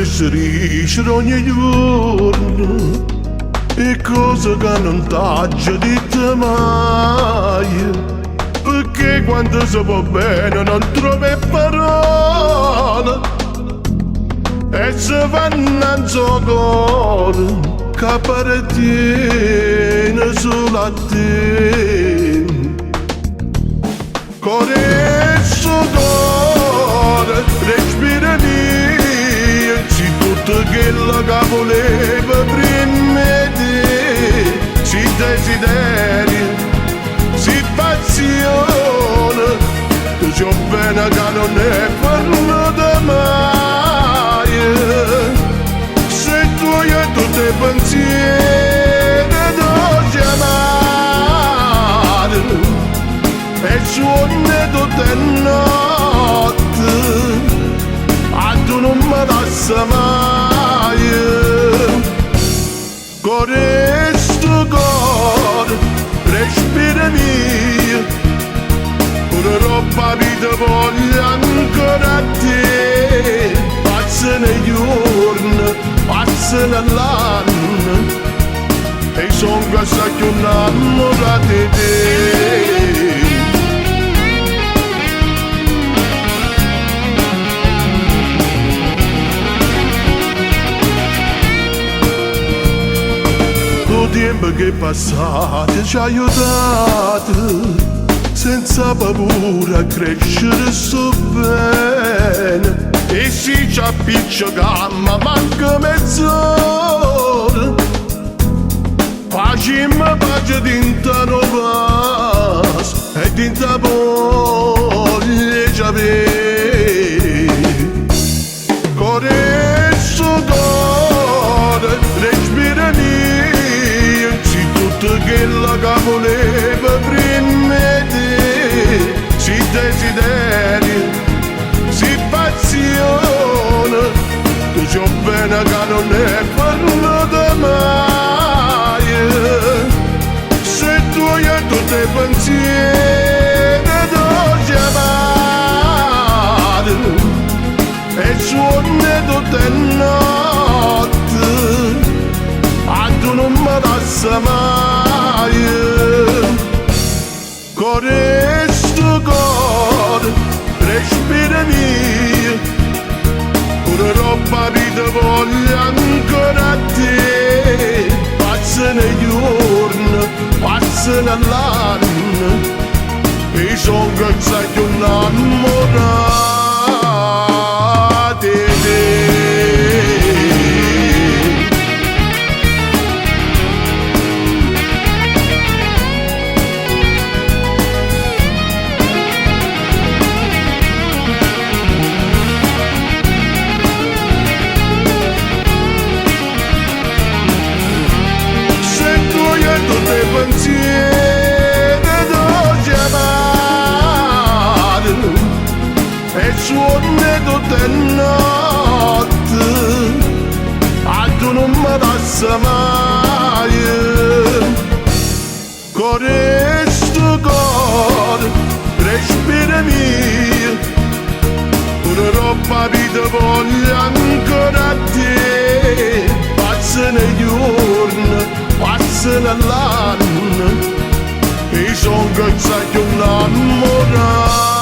preferisci ogni giorno e cose che non t'ho detto mai, perché quando si va bene non trovi parole e si fanno in suo cuore che appartiene solo a te. Con questo cuore respira via, si tutto quello che voleva prima te, si desideri, si passione, tu c'ho bene che non è venuta mai, se tu e tutti i pensieri d'oggi amare, e suona tutte le notti, a tu non mi lascia mai. Con questo cuore respira via, pure roba vita voglio ancora a te. Passano i giorni, passano l'anno, e sono quasi più innamorata di te. Il tempo che è passato ci ha aiutato senza paura a crescere so bene, e se ci appicciocammo manca mezz'ora facciamo pace dinta novas e dinta voglia ci avere. Con questo cuore respira via, si tutto quello che voleva prima te, si desideri, si passione, tu c'ho bene che non è venuta mai, se tu e tutti i pensieri d'oggi amare, e suona tutte le notti, a tu non mi lascia mai. Con questo cuore respira via, pure roba vita voglio ancora a te. Passano i giorni, passano l'anno, e sono quasi più innamorata di te. Pensieri d'oggi amare, e suona tutte le notti, a tu non mi lascia mai. Con questo cuore respira via, pure roba vita voglio ancora a te. Passano i giorni, passano l'anno, e sono quasi più innamorata.